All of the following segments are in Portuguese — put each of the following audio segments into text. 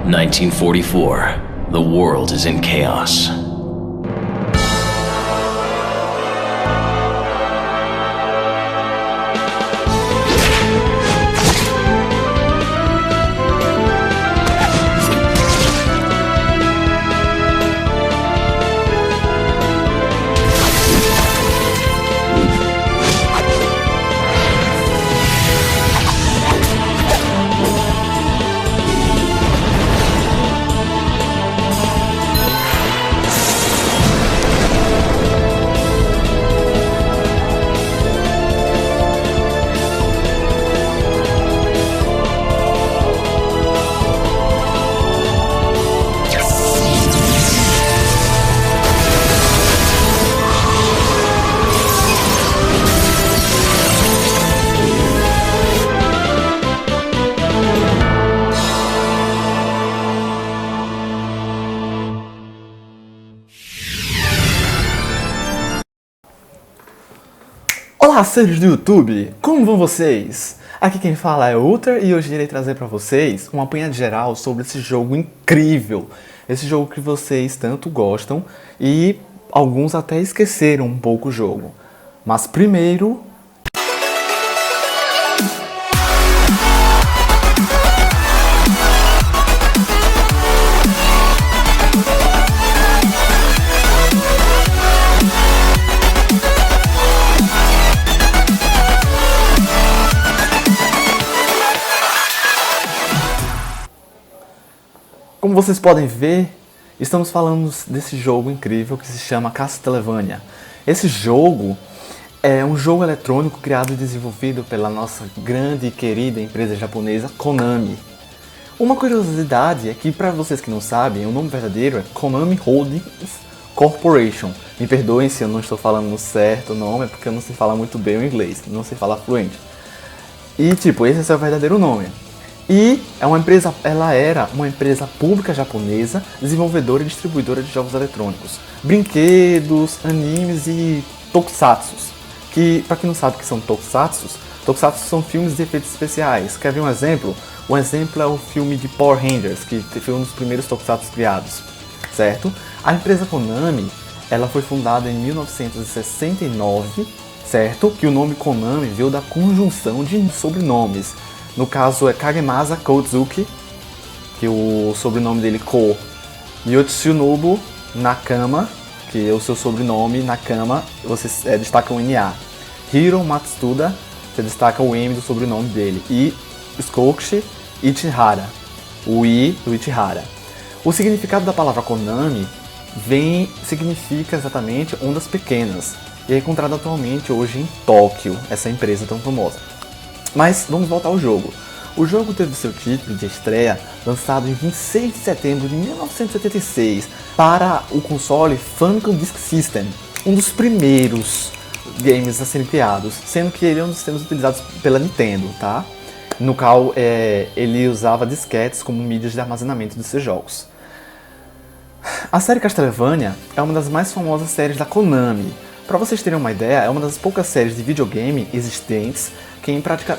1944. The world is in chaos. Olá, seres do YouTube! Como vão vocês? Aqui quem fala é o Ultra e hoje irei trazer para vocês um apanhado geral sobre esse jogo incrível. Esse jogo que vocês tanto gostam e alguns até esqueceram um pouco o jogo. Mas primeiro... Como vocês podem ver, estamos falando desse jogo incrível que se chama Castlevania. Esse jogo é um jogo eletrônico criado e desenvolvido pela nossa grande e querida empresa japonesa Konami. Uma curiosidade é que, para vocês que não sabem, o nome verdadeiro é Konami Holdings Corporation. Me perdoem se eu não estou falando no certo nome, é porque eu não sei falar muito bem o inglês, não sei falar fluente. E esse é o seu verdadeiro nome. E ela era uma empresa pública japonesa, desenvolvedora e distribuidora de jogos eletrônicos, brinquedos, animes e tokusatsus. Que, para quem não sabe o que são tokusatsus são filmes de efeitos especiais. Quer ver um exemplo? Um exemplo é o filme de Power Rangers, que foi um dos primeiros tokusatsus criados, certo? A empresa Konami, ela foi fundada em 1969, certo? Que o nome Konami veio da conjunção de sobrenomes. No caso é Kagemasa Koutsuki, que o sobrenome dele Ko, Yotsunobu Nakama, que é o seu sobrenome Nakama, você destaca o NA. Hiro Matsuda, você destaca o M do sobrenome dele. E Skokushi Ichihara, o I do Ichihara. O significado da palavra Konami significa exatamente ondas pequenas, e é encontrado atualmente hoje em Tóquio, essa empresa tão famosa. Mas vamos voltar ao jogo. O jogo teve seu título de estreia lançado em 26 de setembro de 1976 para o console Famicom Disk System, um dos primeiros games a serem criados, sendo que ele é um dos sistemas utilizados pela Nintendo, tá? No qual ele usava disquetes como mídias de armazenamento de seus jogos. A série Castlevania é uma das mais famosas séries da Konami. Para vocês terem uma ideia, é uma das poucas séries de videogame existentes que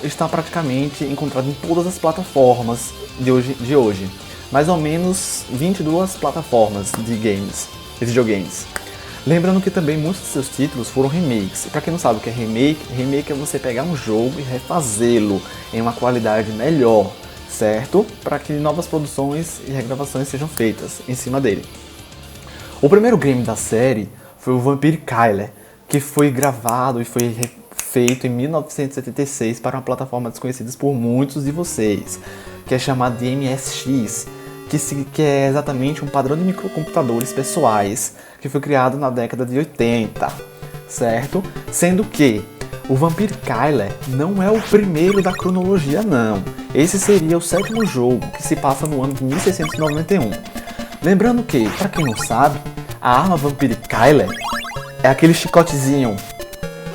está praticamente encontrada em todas as plataformas de hoje. Mais ou menos 22 plataformas de videogames. Lembrando que também muitos de seus títulos foram remakes. Para quem não sabe o que é remake é você pegar um jogo e refazê-lo em uma qualidade melhor, certo? Para que novas produções e regravações sejam feitas em cima dele. O primeiro game da série foi o Vampire Killer, que foi gravado e foi feito em 1976 para uma plataforma desconhecida por muitos de vocês, que é chamada de MSX, que é exatamente um padrão de microcomputadores pessoais que foi criado na década de 80, certo? Sendo que o Vampire Killer não é o primeiro da cronologia, não. Esse seria o sétimo jogo, que se passa no ano de 1691. Lembrando que, para quem não sabe, a arma Vampire Killer é aquele chicotezinho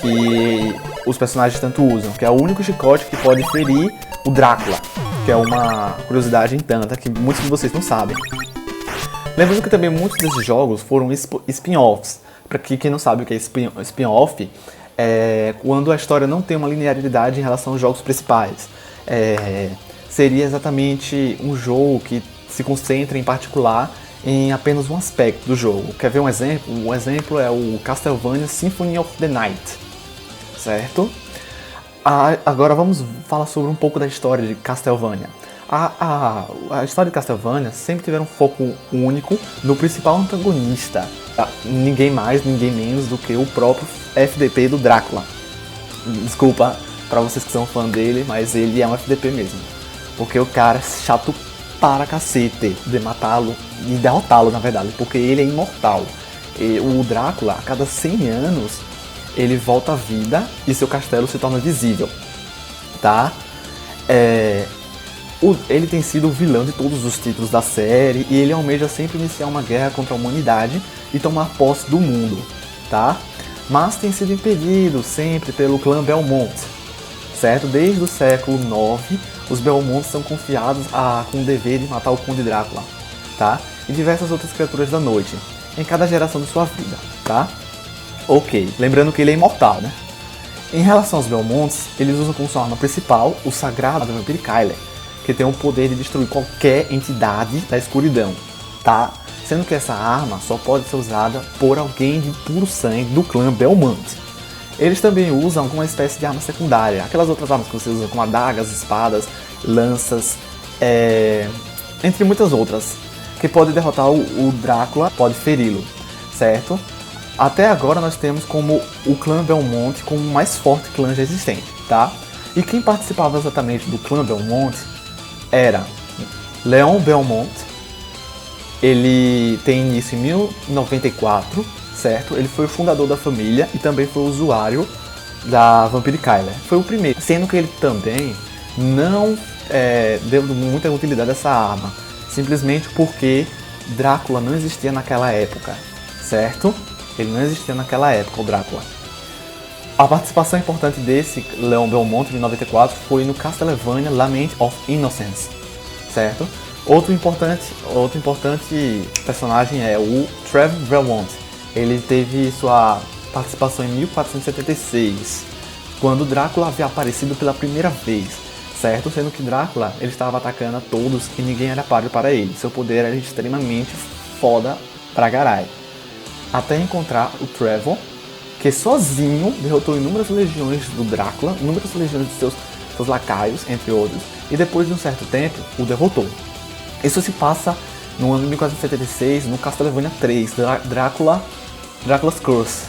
que os personagens tanto usam, que é o único chicote que pode ferir o Drácula, que é uma curiosidade em tanta que muitos de vocês não sabem. Lembrando que também muitos desses jogos foram spin-offs. Para quem não sabe o que é spin-off, é quando a história não tem uma linearidade em relação aos jogos principais. Seria exatamente um jogo que se concentra em particular em apenas um aspecto do jogo. Quer ver um exemplo? Um exemplo é o Castlevania Symphony of the Night, certo? Agora vamos falar sobre um pouco da história de Castlevania. A história de Castlevania sempre tiveram um foco único no principal antagonista. Ninguém mais, ninguém menos do que o próprio FDP do Drácula. Desculpa pra vocês que são fã dele, mas ele é um FDP mesmo. Porque o cara é chato para cacete de matá-lo e derrotá-lo, na verdade, porque ele é imortal. E o Drácula, a cada 100 anos, ele volta à vida e seu castelo se torna visível, tá? Ele tem sido o vilão de todos os títulos da série e ele almeja sempre iniciar uma guerra contra a humanidade e tomar posse do mundo, tá? Mas tem sido impedido sempre pelo clã Belmont, certo? Desde o século IX, os Belmonts são confiados com o dever de matar o Conde Drácula, tá? E diversas outras criaturas da noite, em cada geração de sua vida, tá? Ok, lembrando que ele é imortal, né? Em relação aos Belmonts, eles usam como sua arma principal o sagrado Vampire Kyle, que tem o poder de destruir qualquer entidade da escuridão, tá? Sendo que essa arma só pode ser usada por alguém de puro sangue do clã Belmont. Eles também usam uma espécie de arma secundária, aquelas outras armas que você usa como adagas, espadas, lanças, entre muitas outras, que pode derrotar o Drácula, pode feri-lo, certo? Até agora nós temos como o clã Belmont como o mais forte clã já existente, tá? E quem participava exatamente do clã Belmont era Leon Belmont. Ele tem início em 1094, certo? Ele foi o fundador da família e também foi o usuário da Vampire Kyle. Foi o primeiro, sendo que ele também não deu muita utilidade a essa arma, simplesmente porque Drácula não existia naquela época, certo? Ele não existia naquela época, o Drácula. A participação importante desse Leon Belmont em 1094 foi no Castlevania Lament of Innocence, certo? Outro importante personagem é o Trevor Belmont. Ele teve sua participação em 1476, quando Drácula havia aparecido pela primeira vez, certo? Sendo que Drácula ele estava atacando a todos e ninguém era páreo para ele. Seu poder era extremamente foda pra caralho. Até encontrar o Trevor, que sozinho derrotou inúmeras legiões do Drácula, inúmeras legiões de seus lacaios, entre outros, e depois de um certo tempo o derrotou. Isso se passa no ano de 1476, no Castlevania 3, Drácula's Curse,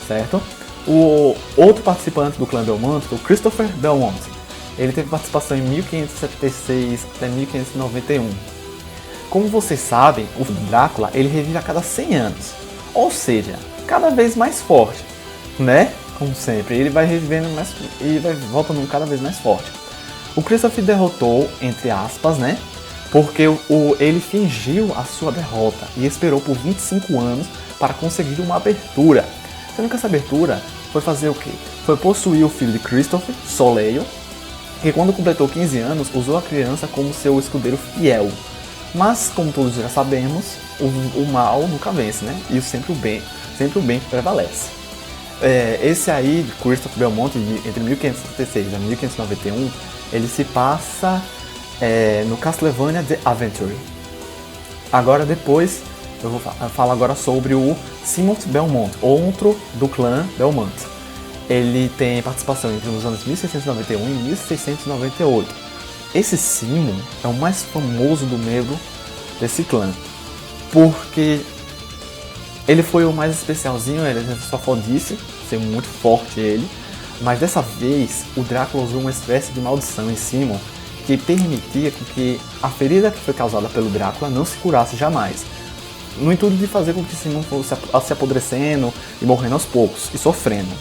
certo? O outro participante do clã Belmont foi o Christopher Belmont. Ele teve participação em 1576 até 1591. Como vocês sabem, o Drácula ele revive a cada 100 anos, ou seja, cada vez mais forte, né? Como sempre, ele vai revivendo mais e vai voltando cada vez mais forte. O Christopher derrotou, entre aspas, né? Porque ele fingiu a sua derrota e esperou por 25 anos para conseguir uma abertura. Sendo que essa abertura foi fazer o quê? Foi possuir o filho de Christopher, Soleil, que quando completou 15 anos usou a criança como seu escudeiro fiel. Mas, como todos já sabemos, o mal nunca vence, né? E sempre o bem prevalece. Esse aí, de Christopher Belmont, entre 1576 e 1591, ele se passa no Castlevania The Adventure. Agora depois, eu vou falar agora sobre o Simon Belmont, outro do clã Belmont. Ele tem participação entre os anos 1691 e 1698. Esse Simon é o mais famoso do membro desse clã, porque ele foi o mais especialzinho, ele só fodice, ser muito forte ele, mas dessa vez o Drácula usou uma espécie de maldição em Simon que permitia que a ferida que foi causada pelo Drácula não se curasse jamais, no intuito de fazer com que Simon fosse se apodrecendo e morrendo aos poucos e sofrendo.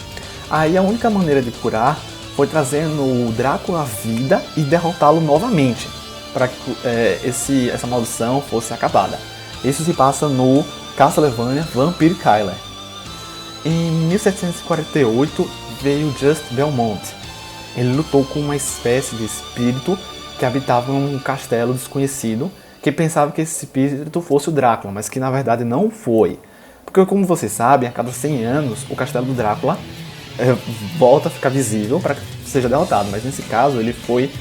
Aí a única maneira de curar foi trazendo o Drácula à vida e derrotá-lo novamente, para que essa maldição fosse acabada. Isso se passa no Castlevania Vampire Kyle. Em 1748 veio Just Belmont. Ele lutou com uma espécie de espírito que habitava um castelo desconhecido, que pensava que esse espírito fosse o Drácula, mas que na verdade não foi. Porque, como vocês sabem, a cada 100 anos o castelo do Drácula volta a ficar visível para que seja derrotado, mas nesse caso ele foi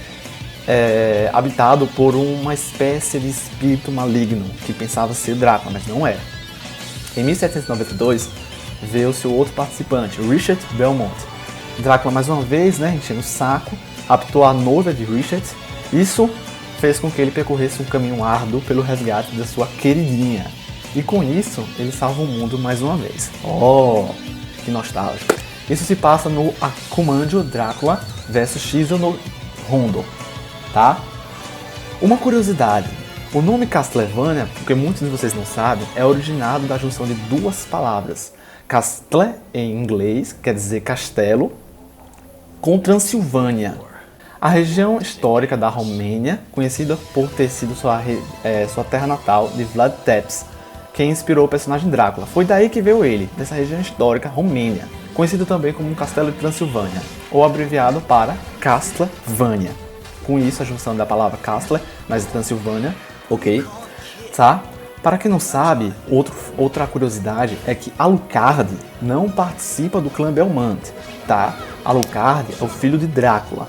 habitado por uma espécie de espírito maligno que pensava ser Drácula, mas não era. Em 1792, veio seu outro participante, Richard Belmont. Drácula, mais uma vez, enchendo o saco, raptou a noiva de Richard. Isso fez com que ele percorresse um caminho árduo pelo resgate da sua queridinha. E com isso, ele salva o mundo mais uma vez. Oh, que nostálgico. Isso se passa no Akumandio Drácula vs Shizu no Hondo, tá? Uma curiosidade, o nome Castlevania, porque muitos de vocês não sabem, é originado da junção de duas palavras. Castle, em inglês, quer dizer castelo, com Transilvânia. A região histórica da Romênia, conhecida por ter sido sua terra natal de Vlad Tepes, quem inspirou o personagem Drácula. Foi daí que veio ele, dessa região histórica Romênia, conhecido também como Castelo de Transilvânia, ou abreviado para Castlevania. Com isso, a junção da palavra Castle mais Transilvânia, ok? Tá? Para quem não sabe, outra curiosidade é que Alucard não participa do clã Belmont, tá? Alucard é o filho de Drácula,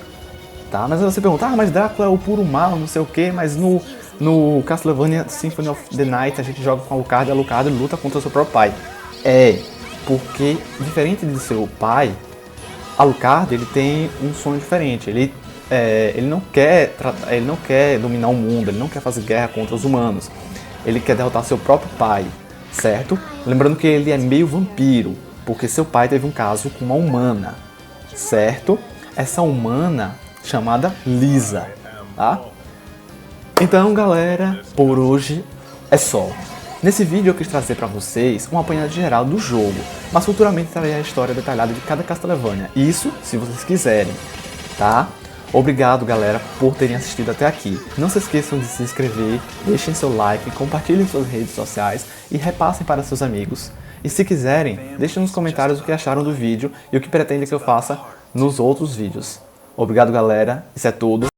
tá? Mas você pergunta, mas Drácula é o puro mal, não sei o que, mas no Castlevania Symphony of the Night a gente joga com Alucard e Alucard luta contra o seu próprio pai. Porque, diferente de seu pai, Alucard ele tem um sonho diferente. Ele não quer dominar o mundo, ele não quer fazer guerra contra os humanos. Ele quer derrotar seu próprio pai, certo? Lembrando que ele é meio vampiro, porque seu pai teve um caso com uma humana, certo? Essa humana chamada Lisa, tá? Então, galera, por hoje é só. Nesse vídeo eu quis trazer para vocês um apanhado geral do jogo, mas futuramente trarei a história detalhada de cada Castlevania. Isso, se vocês quiserem, tá? Obrigado, galera, por terem assistido até aqui. Não se esqueçam de se inscrever, deixem seu like, compartilhem suas redes sociais e repassem para seus amigos. E se quiserem, deixem nos comentários o que acharam do vídeo e o que pretendem que eu faça nos outros vídeos. Obrigado, galera. Isso é tudo.